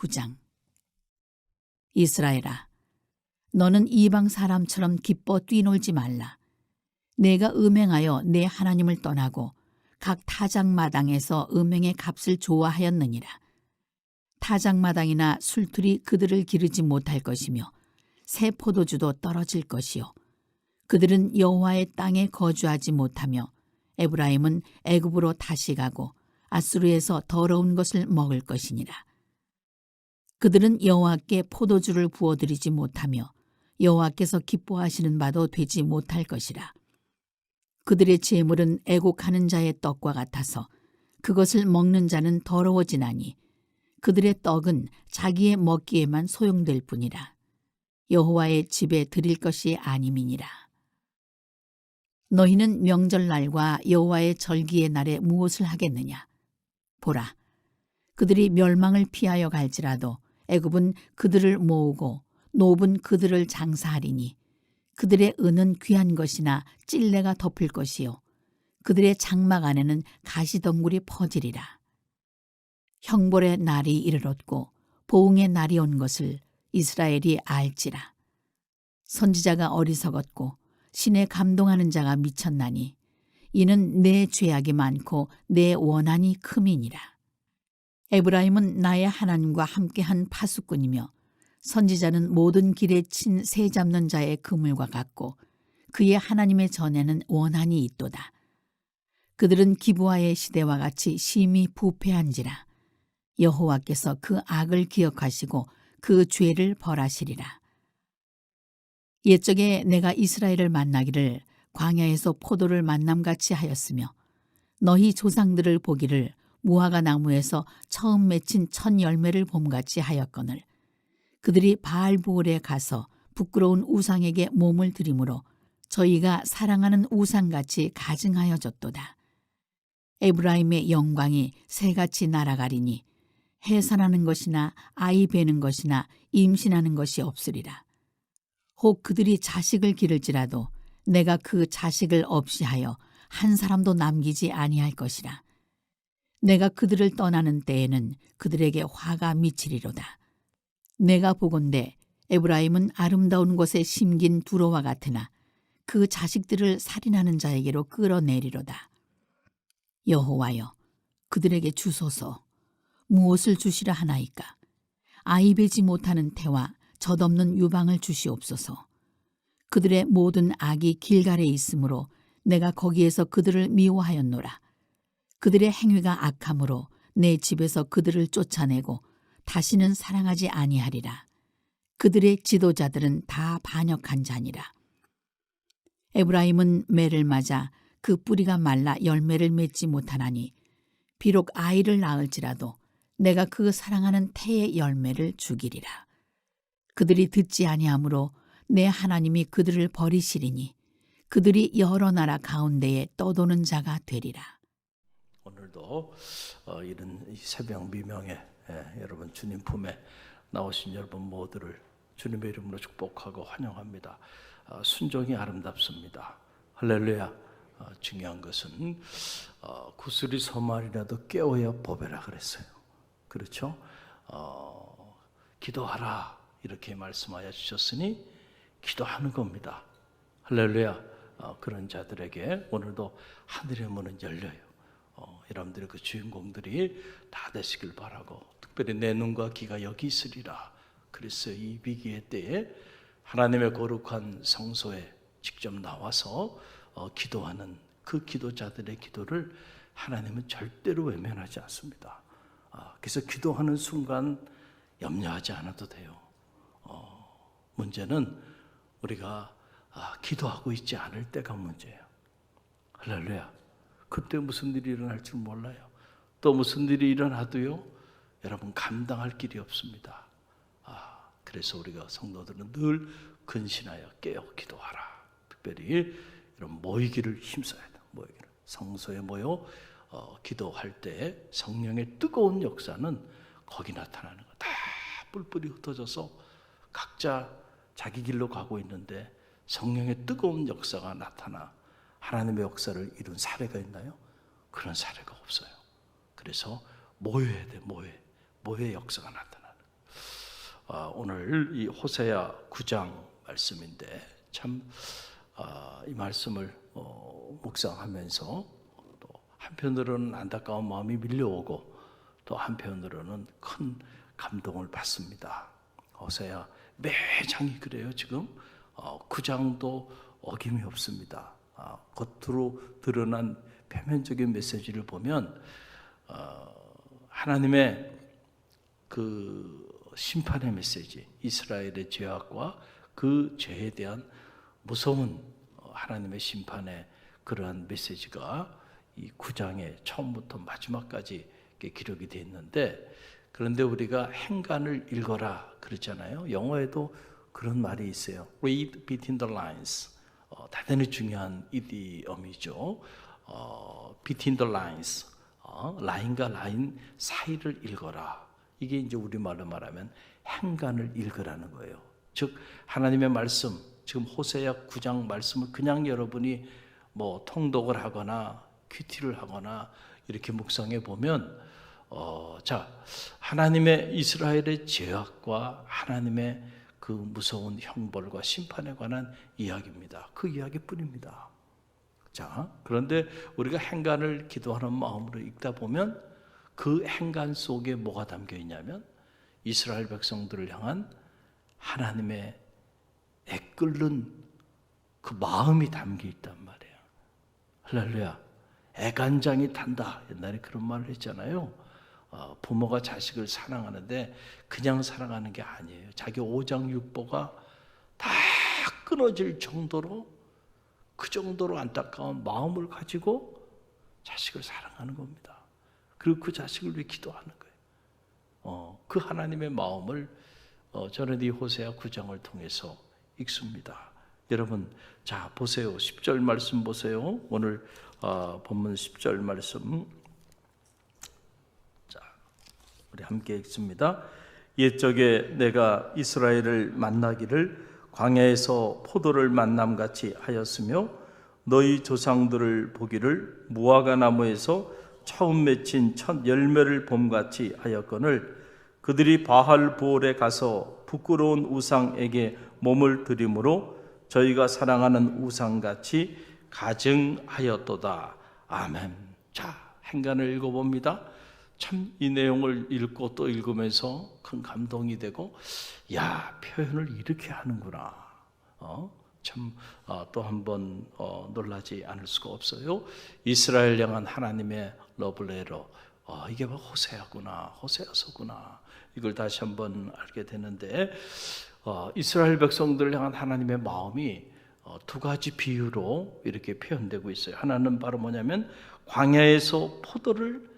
9장. 이스라엘아, 너는 이방 사람처럼 기뻐 뛰놀지 말라. 내가 음행하여 내 하나님을 떠나고 각 타작마당에서 음행의 값을 좋아하였느니라. 타작마당이나 술틀이 그들을 기르지 못할 것이며 새 포도주도 떨어질 것이요. 그들은 여호와의 땅에 거주하지 못하며 에브라임은 애굽으로 다시 가고 아수르에서 더러운 것을 먹을 것이니라. 그들은 여호와께 포도주를 부어드리지 못하며 여호와께서 기뻐하시는 바도 되지 못할 것이라. 그들의 제물은 애곡하는 자의 떡과 같아서 그것을 먹는 자는 더러워지나니 그들의 떡은 자기의 먹기에만 소용될 뿐이라. 여호와의 집에 드릴 것이 아님이니라. 너희는 명절날과 여호와의 절기의 날에 무엇을 하겠느냐? 보라, 그들이 멸망을 피하여 갈지라도 애굽은 그들을 모으고 노브는 그들을 장사하리니 그들의 은은 귀한 것이나 찔레가 덮을 것이요 그들의 장막 안에는 가시덩굴이 퍼지리라. 형벌의 날이 이르렀고 보응의 날이 온 것을 이스라엘이 알지라. 선지자가 어리석었고 신에 감동하는 자가 미쳤나니 이는 내 죄악이 많고 내 원한이 큼이니라. 에브라임은 나의 하나님과 함께한 파수꾼이며 선지자는 모든 길에 친 새 잡는 자의 그물과 같고 그의 하나님의 전에는 원한이 있도다. 그들은 기브아의 시대와 같이 심히 부패한지라. 여호와께서 그 악을 기억하시고 그 죄를 벌하시리라. 옛적에 내가 이스라엘을 만나기를 광야에서 포도를 만남같이 하였으며 너희 조상들을 보기를 무화과 나무에서 처음 맺힌 첫 열매를 봄같이 하였거늘 그들이 바알보올에 가서 부끄러운 우상에게 몸을 들이므로 저희가 사랑하는 우상같이 가증하여졌도다. 에브라임의 영광이 새같이 날아가리니 해산하는 것이나 아이 베는 것이나 임신하는 것이 없으리라. 혹 그들이 자식을 기를지라도 내가 그 자식을 없이 하여 한 사람도 남기지 아니할 것이라. 내가 그들을 떠나는 때에는 그들에게 화가 미치리로다. 내가 보건대 에브라임은 아름다운 곳에 심긴 두로와 같으나 그 자식들을 살인하는 자에게로 끌어내리로다. 여호와여, 그들에게 주소서. 무엇을 주시라 하나이까? 아이 베지 못하는 태와 젖없는 유방을 주시옵소서. 그들의 모든 악이 길갈에 있으므로 내가 거기에서 그들을 미워하였노라. 그들의 행위가 악함으로 내 집에서 그들을 쫓아내고 다시는 사랑하지 아니하리라. 그들의 지도자들은 다 반역한 자니라. 에브라임은 매를 맞아 그 뿌리가 말라 열매를 맺지 못하나니 비록 아이를 낳을지라도 내가 그 사랑하는 태의 열매를 죽이리라. 그들이 듣지 아니하므로 내 하나님이 그들을 버리시리니 그들이 여러 나라 가운데에 떠도는 자가 되리라. 오늘도 이런 새벽 미명에 여러분 주님 품에 나오신 여러분 모두를 주님의 이름으로 축복하고 환영합니다. 순종이 아름답습니다. 할렐루야. 중요한 것은 구슬이 서말이라도 깨어야 보배라 그랬어요. 그렇죠? 기도하라 이렇게 말씀하여 주셨으니 기도하는 겁니다. 할렐루야. 그런 자들에게 오늘도 하늘의 문은 열려요. 여러분들의 그 주인공들이 다 되시길 바라고, 특별히 내 눈과 귀가 여기 있으리라. 그래서 이 위기의 때에 하나님의 거룩한 성소에 직접 나와서 기도하는 그 기도자들의 기도를 하나님은 절대로 외면하지 않습니다. 그래서 기도하는 순간 염려하지 않아도 돼요. 문제는 우리가 기도하고 있지 않을 때가 문제예요. 할렐루야. 그때 무슨 일이 일어날 줄 몰라요. 또 무슨 일이 일어나도요, 여러분 감당할 길이 없습니다. 그래서 우리가 성도들은 늘 근신하여 깨어 기도하라. 특별히 이런 모이기를 힘써야 돼요. 모이기를. 성소에 모여 기도할 때 성령의 뜨거운 역사는 거기 나타나는 거. 다 뿔뿔이 흩어져서 각자 자기 길로 가고 있는데 성령의 뜨거운 역사가 나타나 하나님의 역사를 이룬 사례가 있나요? 그런 사례가 없어요. 그래서 모여야 돼. 모여의 역사가 나타나는. 오늘 이 호세아 9장 말씀인데 참 이 말씀을 묵상하면서 또 한편으로는 안타까운 마음이 밀려오고 또 한편으로는 큰 감동을 받습니다. 호세아 매 장이 그래요. 지금 9장도 어김이 없습니다. 겉으로 드러난 표면적인 메시지를 보면 하나님의 그 심판의 메시지, 이스라엘의 죄악과 그 죄에 대한 무서운 하나님의 심판의 그러한 메시지가 이 9장의 처음부터 마지막까지 기록이 되어 있는데, 그런데 우리가 행간을 읽어라 그랬잖아요. 영어에도 그런 말이 있어요. Read between the lines. 대단히 중요한 이디엄이죠. between the lines. 라인과 라인 사이를 읽어라. 이게 이제 우리말로 말하면 행간을 읽으라는 거예요. 즉 하나님의 말씀, 지금 호세아 9장 말씀을 그냥 여러분이 뭐 통독을 하거나 큐티를 하거나 이렇게 묵상해 보면 하나님의 이스라엘의 죄악과 하나님의 그 무서운 형벌과 심판에 관한 이야기입니다. 그 이야기뿐입니다. 그런데 우리가 행간을 기도하는 마음으로 읽다 보면 그 행간 속에 뭐가 담겨 있냐면 이스라엘 백성들을 향한 하나님의 애끓는 그 마음이 담겨 있단 말이에요. 할렐루야. 애간장이 탄다. 옛날에 그런 말을 했잖아요. 부모가 자식을 사랑하는데 그냥 사랑하는 게 아니에요. 자기 오장육부가 다 끊어질 정도로, 그 정도로 안타까운 마음을 가지고 자식을 사랑하는 겁니다. 그리고 그 자식을 위해 기도하는 거예요. 그 하나님의 마음을 저는 이 호세아 9장을 통해서 읽습니다. 여러분, 자 보세요. 10절 말씀 보세요. 오늘 본문 10절 말씀. 자, 우리 함께 읽습니다. 옛적에 내가 이스라엘을 만나기를 광야에서 포도를 만남같이 하였으며 너희 조상들을 보기를 무화과 나무에서 처음 맺힌 첫 열매를 봄같이 하였거늘 그들이 바알 부올에 가서 부끄러운 우상에게 몸을 들임으로 저희가 사랑하는 우상같이 가증하였도다. 아멘. 자, 행간을 읽어봅니다. 참 이 내용을 읽고 또 읽으면서 큰 감동이 되고, 야, 표현을 이렇게 하는구나. 참 또 한번 놀라지 않을 수가 없어요. 이스라엘 향한 하나님의 러블레러, 이게 뭐 호세아구나, 호세아서구나. 이걸 다시 한번 알게 되는데, 이스라엘 백성들을 향한 하나님의 마음이 두 가지 비유로 이렇게 표현되고 있어요. 하나는 바로 뭐냐면 광야에서 포도를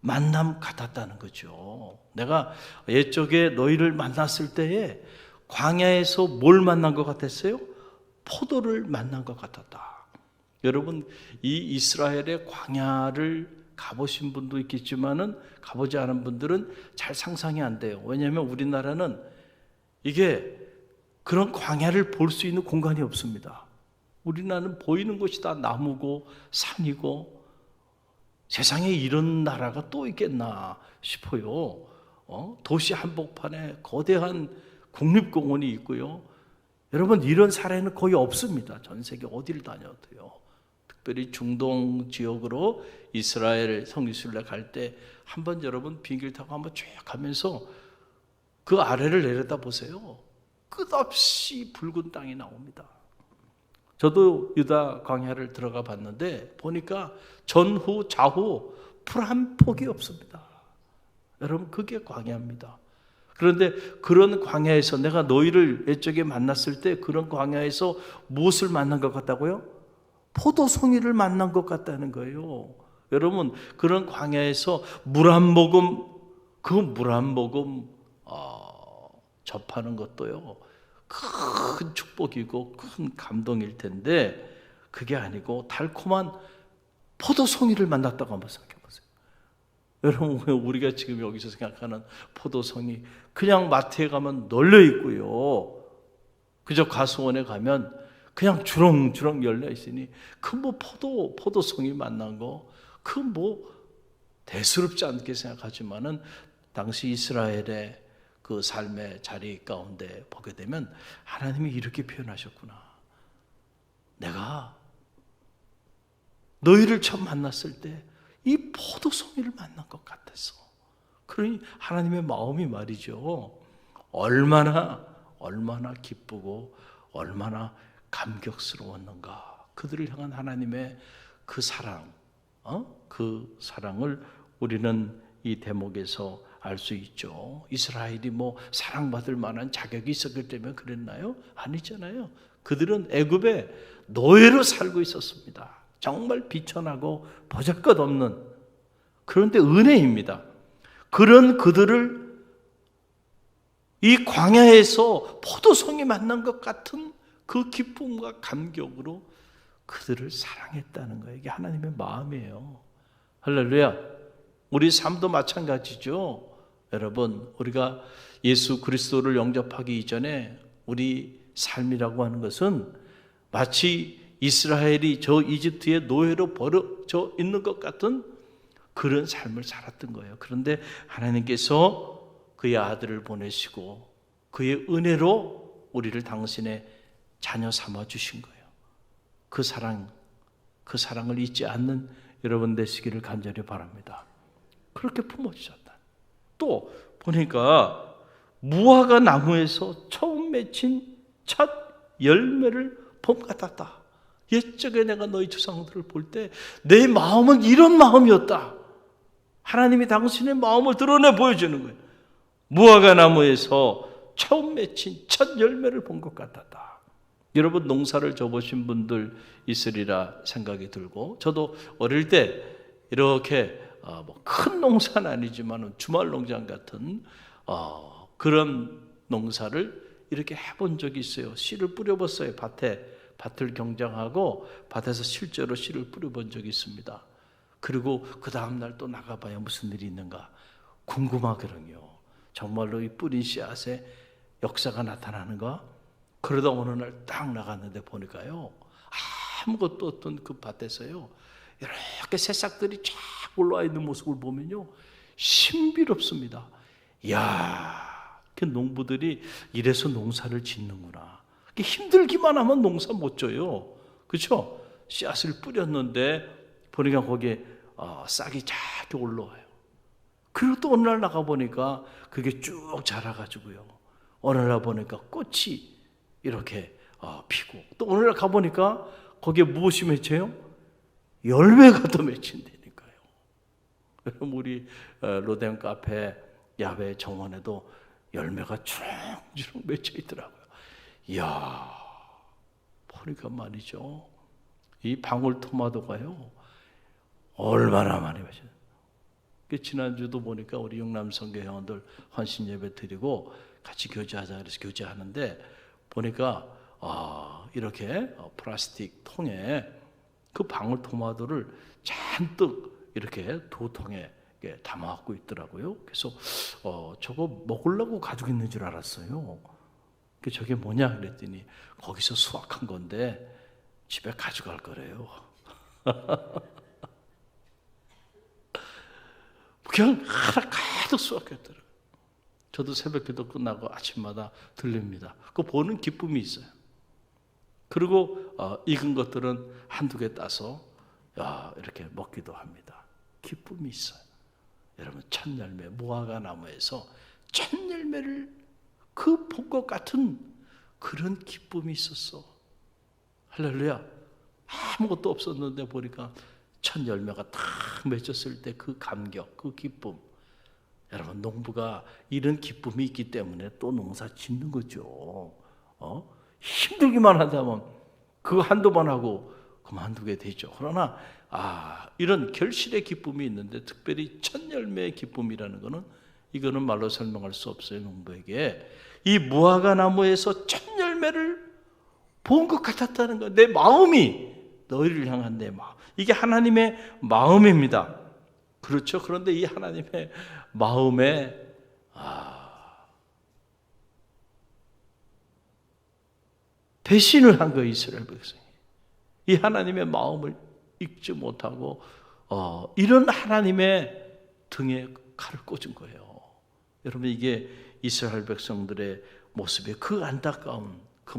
만남 같았다는 거죠. 내가 옛적에 너희를 만났을 때에 광야에서 뭘 만난 것 같았어요? 포도를 만난 것 같았다. 여러분, 이 이스라엘의 광야를 가보신 분도 있겠지만은 가보지 않은 분들은 잘 상상이 안 돼요. 왜냐하면 우리나라는 이게 그런 광야를 볼 수 있는 공간이 없습니다. 우리나라는 보이는 것이 다 나무고 산이고, 세상에 이런 나라가 또 있겠나 싶어요. 도시 한복판에 거대한 국립공원이 있고요. 여러분, 이런 사례는 거의 없습니다. 전 세계 어디를 다녀도요. 특별히 중동 지역으로 이스라엘 성지순례 갈 때 한번 여러분 비행기를 타고 한번 쭉 가면서 그 아래를 내려다 보세요. 끝없이 붉은 땅이 나옵니다. 저도 유다 광야를 들어가 봤는데 보니까 전후 좌우 풀 한 폭이 없습니다. 여러분, 그게 광야입니다. 그런데 그런 광야에서 내가 너희를 옛적에 만났을 때 그런 광야에서 무엇을 만난 것 같다고요? 포도송이를 만난 것 같다는 거예요. 여러분, 그런 광야에서 물 한 모금, 그 물 한 모금 접하는 것도요, 큰 축복이고 큰 감동일 텐데, 그게 아니고 달콤한 포도송이를 만났다고 한번 생각해 보세요. 여러분, 우리가 지금 여기서 생각하는 포도송이 그냥 마트에 가면 널려 있고요, 그저 가수원에 가면 그냥 주렁주렁 열려 있으니 그 뭐 포도송이 만난 거 그 뭐 대수롭지 않게 생각하지만은 당시 이스라엘의 그 그 삶의 자리 가운데 보게 되면 하나님이 이렇게 표현하셨구나. 내가 너희를 처음 만났을 때 이 포도송이를 만난 것 같았어. 그러니 하나님의 마음이 말이죠. 얼마나 기쁘고 얼마나 감격스러웠는가. 그들을 향한 하나님의 그 사랑, 그 사랑을 우리는 이 대목에서 알 수 있죠. 이스라엘이 뭐 사랑받을 만한 자격이 있었기 때문에 그랬나요? 아니잖아요. 그들은 애굽에 노예로 살고 있었습니다. 정말 비천하고 보잘것없는, 그런데 은혜입니다. 그런 그들을 이 광야에서 포도송이 만난 것 같은 그 기쁨과 감격으로 그들을 사랑했다는 거예요. 이게 하나님의 마음이에요. 할렐루야. 우리 삶도 마찬가지죠. 여러분, 우리가 예수 그리스도를 영접하기 이전에 우리 삶이라고 하는 것은 마치 이스라엘이 저 이집트의 노예로 버려져 있는 것 같은 그런 삶을 살았던 거예요. 그런데 하나님께서 그의 아들을 보내시고 그의 은혜로 우리를 당신의 자녀 삼아 주신 거예요. 그 사랑을 잊지 않는 여러분 되시기를 간절히 바랍니다. 그렇게 품어주셨다. 또 보니까 무화과 나무에서 처음 맺힌 첫 열매를 봄 같았다. 옛적에 내가 너희 조상들을 볼 때 내 마음은 이런 마음이었다. 하나님이 당신의 마음을 드러내 보여주는 거예요. 무화과 나무에서 처음 맺힌 첫 열매를 본 것 같았다. 여러분, 농사를 져보신 분들 있으리라 생각이 들고, 저도 어릴 때 이렇게 큰 농사는 아니지만 주말 농장 같은 그런 농사를 이렇게 해본 적이 있어요. 씨를 뿌려봤어요. 밭을 경작하고 밭에서 실제로 씨를 뿌려본 적이 있습니다. 그리고 그 다음날 또 나가봐야 무슨 일이 있는가 궁금하거든요. 정말로 이 뿌린 씨앗에 역사가 나타나는가? 그러다 어느 날 딱 나갔는데 보니까요, 아무것도 없던 그 밭에서요, 이렇게 새싹들이 쫙 올라와 있는 모습을 보면요, 신비롭습니다. 이야, 그 농부들이 이래서 농사를 짓는구나. 힘들기만 하면 농사 못 져요. 그렇죠? 씨앗을 뿌렸는데 보니까 거기에 싹이 쫙 올라와요. 그리고 또 어느 날 나가보니까 그게 쭉 자라가지고요, 어느 날 보니까 꽃이 이렇게 피고, 또 어느 날 가보니까 거기에 무엇이 맺혀요? 열매가 더 맺힌다니까요. 그럼 우리 로뎀 카페 야외 정원에도 열매가 주렁주렁 맺혀 있더라고요. 이야, 보니까 말이죠, 이 방울토마토가요 얼마나 많이 맺혀요. 지난주도 보니까 우리 영남성교 회원들 헌신 예배 드리고 같이 교제하자 그래서 교제하는데 보니까 이렇게 플라스틱 통에 그 방울토마토를 잔뜩 이렇게 두 통에 담아갖고 있더라고요. 그래서 저거 먹으려고 가지고 있는 줄 알았어요. 저게 뭐냐 그랬더니 거기서 수확한 건데 집에 가져갈 거래요. 그냥 하나 가득 수확했더라고요. 저도 새벽기도 끝나고 아침마다 들립니다. 그거 보는 기쁨이 있어요. 그리고 익은 것들은 한두 개 따서 이렇게 먹기도 합니다. 기쁨이 있어요. 여러분, 첫 열매, 무화과 나무에서 첫 열매를 그 본 것 같은 그런 기쁨이 있었어. 할렐루야. 아무것도 없었는데 보니까 첫 열매가 딱 맺혔을 때 그 감격, 그 기쁨. 여러분, 농부가 이런 기쁨이 있기 때문에 또 농사 짓는 거죠. 힘들기만 하다면 그거 한두 번 하고 그만두게 되죠. 그러나 이런 결실의 기쁨이 있는데, 특별히 첫 열매의 기쁨이라는 거는 이거는 말로 설명할 수 없어요. 농부에게 이 무화과 나무에서 첫 열매를 본 것 같았다는 거예요. 내 마음이 너희를 향한 내 마음, 이게 하나님의 마음입니다. 그렇죠. 그런데 이 하나님의 마음에 배신을 한 거예요. 이스라엘 백성이 이 하나님의 마음을 읽지 못하고 이런 하나님의 등에 칼을 꽂은 거예요. 여러분, 이게 이스라엘 백성들의 모습의 그 안타까운 그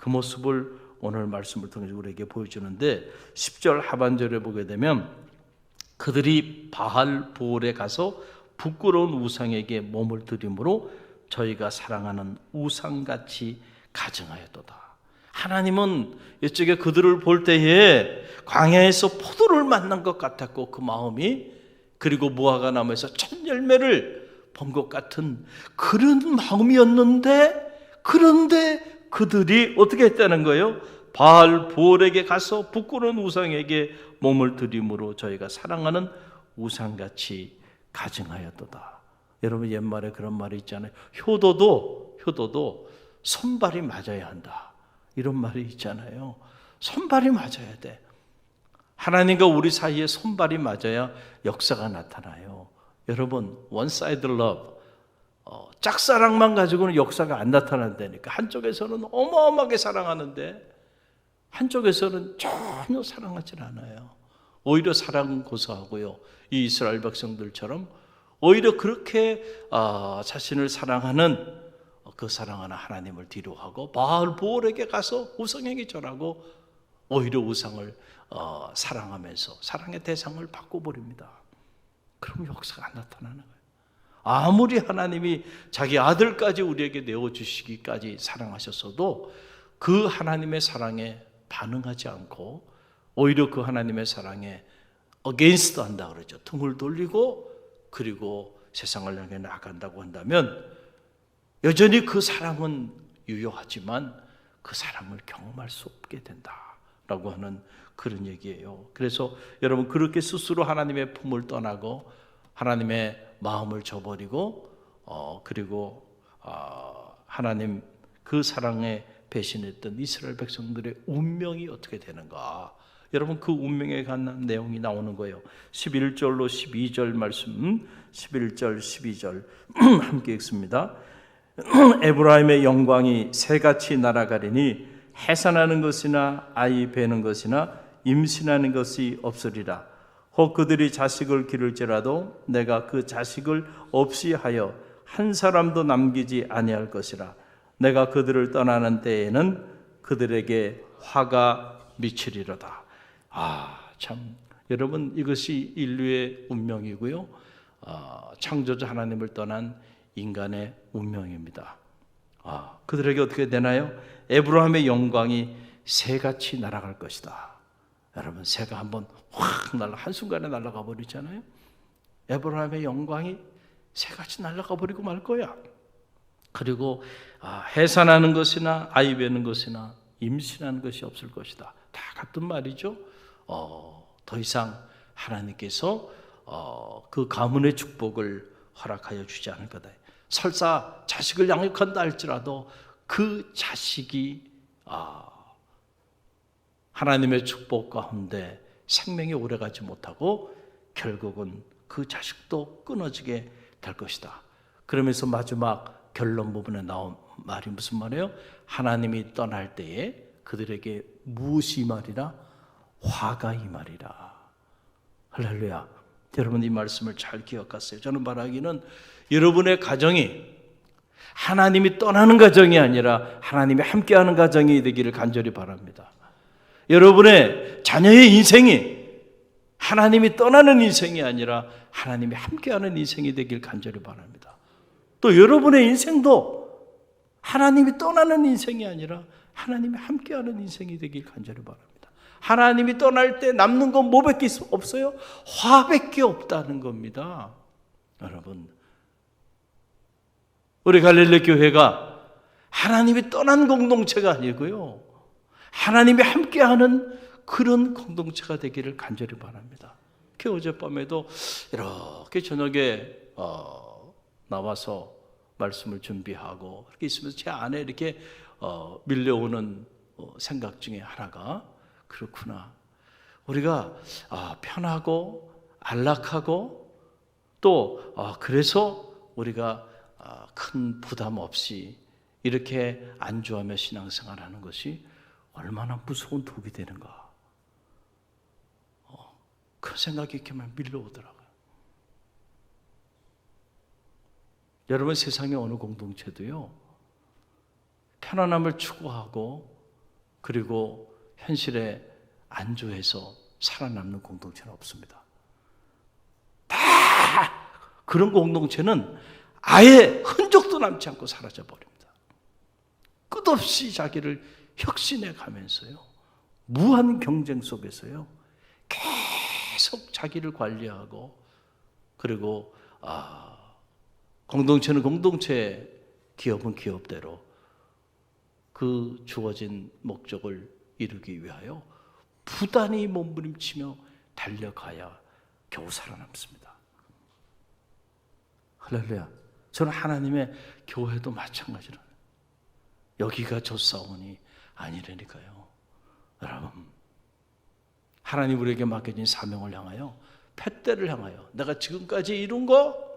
모습을 오늘 말씀을 통해서 우리에게 보여주는데 10절 하반절에 보게 되면 그들이 바알 보올에 가서 부끄러운 우상에게 몸을 들임으로 저희가 사랑하는 우상같이 가증하였도다. 하나님은 이쪽에 그들을 볼 때에 광야에서 포도를 만난 것 같았고 그 마음이, 그리고 무화과 나무에서 첫 열매를 본 것 같은 그런 마음이었는데, 그런데 그들이 어떻게 했다는 거예요? 바알 보올에게 가서 부끄러운 우상에게 몸을 들임으로 저희가 사랑하는 우상같이 가증하였도다. 여러분, 옛말에 그런 말이 있잖아요. 효도도 손발이 맞아야 한다, 이런 말이 있잖아요. 손발이 맞아야 돼. 하나님과 우리 사이에 손발이 맞아야 역사가 나타나요. 여러분, one side love, 짝사랑만 가지고는 역사가 안 나타난다니까. 한쪽에서는 어마어마하게 사랑하는데 한쪽에서는 전혀 사랑하지 않아요. 오히려 사랑은 고사하고요. 이 이스라엘 백성들처럼 오히려 그렇게 자신을 사랑하는 그 사랑하는 하나님을 뒤로하고 바알 보올에게 가서 우상에게 절하고 오히려 우상을 사랑하면서 사랑의 대상을 바꿔버립니다. 그럼 역사가 안 나타나는 거예요. 아무리 하나님이 자기 아들까지 우리에게 내어주시기까지 사랑하셨어도 그 하나님의 사랑에 반응하지 않고 오히려 그 하나님의 사랑에 against 한다 그러죠. 등을 돌리고 그리고 세상을 향해 나아간다고 한다면 여전히 그 사랑은 유효하지만 그 사랑을 경험할 수 없게 된다라고 하는 그런 얘기예요. 그래서 여러분, 그렇게 스스로 하나님의 품을 떠나고 하나님의 마음을 저버리고 그리고 하나님 그 사랑에 배신했던 이스라엘 백성들의 운명이 어떻게 되는가? 여러분, 그 운명에 관한 내용이 나오는 거예요. 11절로 12절 말씀, 11절 12절 함께 읽습니다. 에브라임의 영광이 새같이 날아가리니 해산하는 것이나 아이 베는 것이나 임신하는 것이 없으리라. 혹 그들이 자식을 기를지라도 내가 그 자식을 없이 하여 한 사람도 남기지 아니할 것이라. 내가 그들을 떠나는 때에는 그들에게 화가 미치리로다. 참, 여러분, 이것이 인류의 운명이고요. 창조주 하나님을 떠난 인간의 운명입니다. 그들에게 어떻게 되나요? 에브라임의 영광이 새같이 날아갈 것이다. 여러분, 새가 한번 확 한순간에 날아가 버리잖아요. 에브라임의 영광이 새같이 날아가 버리고 말 거야. 그리고 해산하는 것이나 아이 베는 것이나 임신하는 것이 없을 것이다. 다 같은 말이죠. 더 이상 하나님께서 그 가문의 축복을 허락하여 주지 않을 거다. 설사 자식을 양육한다 할지라도 그 자식이 하나님의 축복 가운데 생명이 오래가지 못하고 결국은 그 자식도 끊어지게 될 것이다. 그러면서 마지막 결론 부분에 나온 말이 무슨 말이에요? 하나님이 떠날 때에 그들에게 무엇이 이 말이라? 화가 이 말이라. 할렐루야. 여러분, 이 말씀을 잘 기억하세요. 저는 바라기는 여러분의 가정이 하나님이 떠나는 가정이 아니라 하나님이 함께하는 가정이 되기를 간절히 바랍니다. 여러분의 자녀의 인생이 하나님이 떠나는 인생이 아니라 하나님이 함께하는 인생이 되길 간절히 바랍니다. 또 여러분의 인생도 하나님이 떠나는 인생이 아니라 하나님이 함께하는 인생이 되길 간절히 바랍니다. 하나님이 떠날 때 남는 건 뭐밖에 없어요? 화밖에 없다는 겁니다. 여러분, 우리 갈릴리 교회가 하나님이 떠난 공동체가 아니고요, 하나님이 함께하는 그런 공동체가 되기를 간절히 바랍니다. 어젯밤에도 이렇게 저녁에 나와서 말씀을 준비하고 이렇게 있으면서 제 안에 이렇게 밀려오는 생각 중에 하나가, 그렇구나, 우리가 편하고 안락하고 또 그래서 우리가 큰 부담 없이 이렇게 안주하며 신앙생활하는 것이 얼마나 무서운 독이 되는가, 그 생각이 이렇게 막 밀려오더라고요. 여러분, 세상의 어느 공동체도요, 편안함을 추구하고 그리고 현실에 안주해서 살아남는 공동체는 없습니다. 다 그런 공동체는 아예 흔적도 남지 않고 사라져 버립니다. 끝없이 자기를 혁신해 가면서요, 무한 경쟁 속에서요, 계속 자기를 관리하고, 그리고 공동체는 공동체, 기업은 기업대로 그 주어진 목적을 이루기 위하여 부단히 몸부림치며 달려가야 겨우 살아남습니다. 할렐루야. 저는 하나님의 교회도 마찬가지로 여기가 좋사오니 아니라니까요. 여러분, 하나님 우리에게 맡겨진 사명을 향하여, 팻대를 향하여 내가 지금까지 이룬 거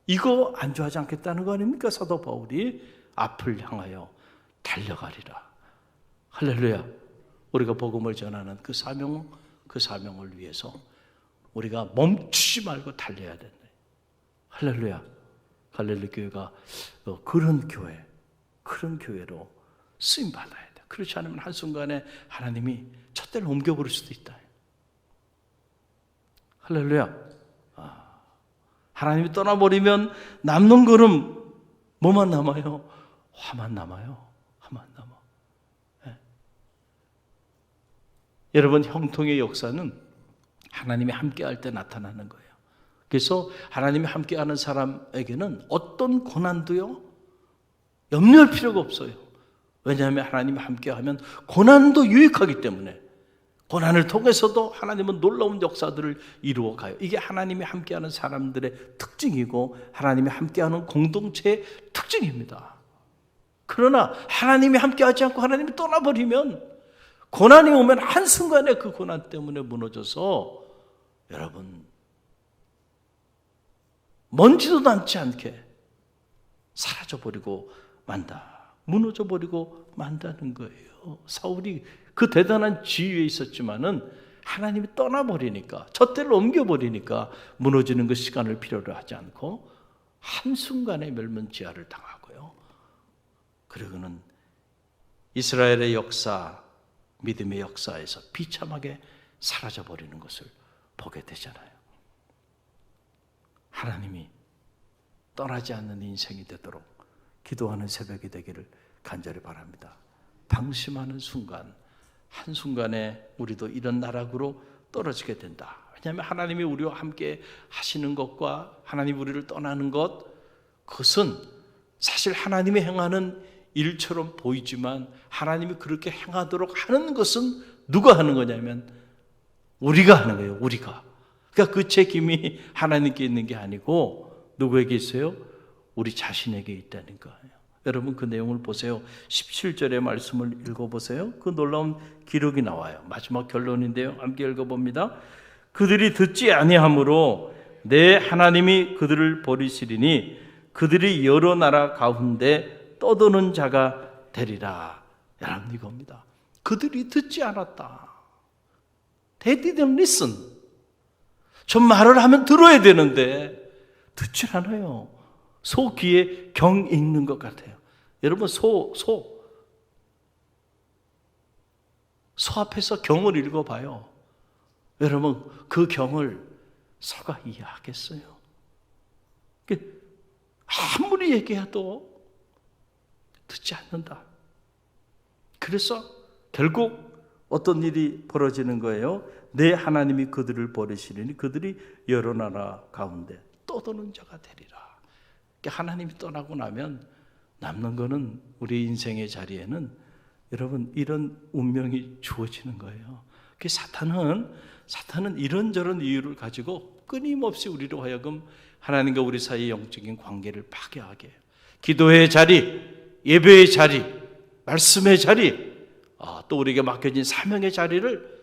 이거 안주하지 않겠다는 거 아닙니까? 사도 바울이 앞을 향하여 달려가리라. 할렐루야. 우리가 복음을 전하는 그 사명을 위해서 우리가 멈추지 말고 달려야 된다. 할렐루야. 갈릴리 교회가 그런 교회로 쓰임 받아야 돼. 그렇지 않으면 한순간에 하나님이 촛대를 옮겨버릴 수도 있다. 할렐루야. 하나님이 떠나버리면 남는 거는 뭐만 남아요? 화만 남아요. 화만 남아. 네. 여러분, 형통의 역사는 하나님이 함께할 때 나타나는 거예요. 그래서 하나님이 함께하는 사람에게는 어떤 고난도요, 염려할 필요가 없어요. 왜냐하면 하나님이 함께하면 고난도 유익하기 때문에, 고난을 통해서도 하나님은 놀라운 역사들을 이루어 가요. 이게 하나님이 함께하는 사람들의 특징이고 하나님이 함께하는 공동체의 특징입니다. 그러나 하나님이 함께하지 않고 하나님이 떠나버리면, 고난이 오면 한순간에 그 고난 때문에 무너져서 여러분 먼지도 남지 않게 사라져버리고 만다, 무너져버리고 만다는 거예요. 사울이 그 대단한 지위에 있었지만은 하나님이 떠나버리니까, 촛대를 옮겨버리니까 무너지는 그 시간을 필요로 하지 않고 한순간에 멸문지하를 당하고요. 그리고는 이스라엘의 역사, 믿음의 역사에서 비참하게 사라져버리는 것을 보게 되잖아요. 하나님이 떠나지 않는 인생이 되도록 기도하는 새벽이 되기를 간절히 바랍니다. 방심하는 순간, 한순간에 우리도 이런 나락으로 떨어지게 된다. 왜냐하면 하나님이 우리와 함께 하시는 것과 하나님이 우리를 떠나는 것, 그것은 사실 하나님이 행하는 일처럼 보이지만 하나님이 그렇게 행하도록 하는 것은 누가 하는 거냐면 우리가 하는 거예요. 우리가. 그러니까 그 책임이 하나님께 있는 게 아니고 누구에게 있어요? 우리 자신에게 있다는 거예요. 여러분, 그 내용을 보세요. 17절의 말씀을 읽어보세요. 그 놀라운 기록이 나와요. 마지막 결론인데요, 함께 읽어봅니다. 그들이 듣지 아니하므로 내 하나님이 그들을 버리시리니 그들이 여러 나라 가운데 떠도는 자가 되리라. 여러분, 이겁니다. 그들이 듣지 않았다. They didn't listen. 좀 말을 하면 들어야 되는데 듣지 않아요. 소 귀에 경 읽는 것 같아요. 여러분, 소 앞에서 경을 읽어봐요. 여러분, 그 경을 소가 이해하겠어요? 아무리 얘기해도 듣지 않는다. 그래서 결국 어떤 일이 벌어지는 거예요? 내 하나님이 그들을 버리시리니 그들이 여러 나라 가운데 떠도는 자가 되리라. 하나님이 떠나고 나면 남는 거는 우리 인생의 자리에는 여러분 이런 운명이 주어지는 거예요. 사탄은 이런저런 이유를 가지고 끊임없이 우리로 하여금 하나님과 우리 사이의 영적인 관계를 파괴하게 해요. 기도의 자리, 예배의 자리, 말씀의 자리, 또 우리에게 맡겨진 사명의 자리를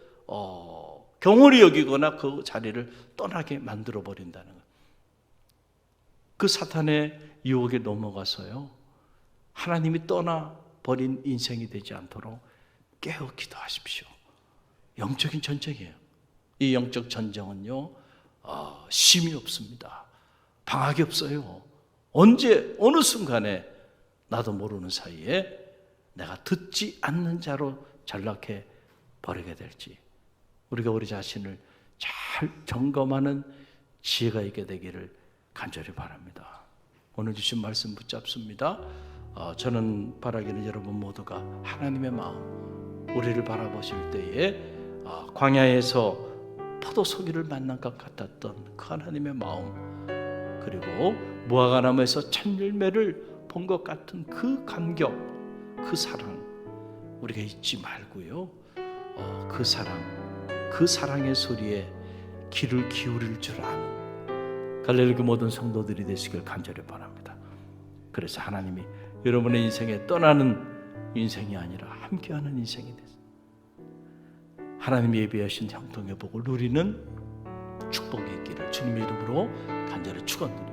경홀히 여기거나 그 자리를 떠나게 만들어 버린다는 거예요. 그 사탄의 유혹에 넘어가서요, 하나님이 떠나버린 인생이 되지 않도록 깨어 기도하십시오. 영적인 전쟁이에요. 이 영적 전쟁은요, 심이 없습니다. 방학이 없어요. 언제 어느 순간에 나도 모르는 사이에 내가 듣지 않는 자로 전락해 버리게 될지 우리가 우리 자신을 잘 점검하는 지혜가 있게 되기를 간절히 바랍니다. 오늘 주신 말씀 붙잡습니다. 저는 바라기는 여러분 모두가 하나님의 마음 우리를 바라보실 때에 광야에서 포도 소기를 만난 것 같았던 그 하나님의 마음, 그리고 무화과 나무에서 첫 열매를 본 것 같은 그 감격, 그 사랑 우리가 잊지 말고요. 그 사랑의 소리에 귀를 기울일 줄 아는 갈릴리 모든 성도들이 되시길 간절히 바랍니다. 그래서 하나님이 여러분의 인생에 떠나는 인생이 아니라 함께하는 인생이 되세요. 하나님이 예비하신 형통의 복을 누리는 축복이 있기를 주님의 이름으로 간절히 축원드립니다.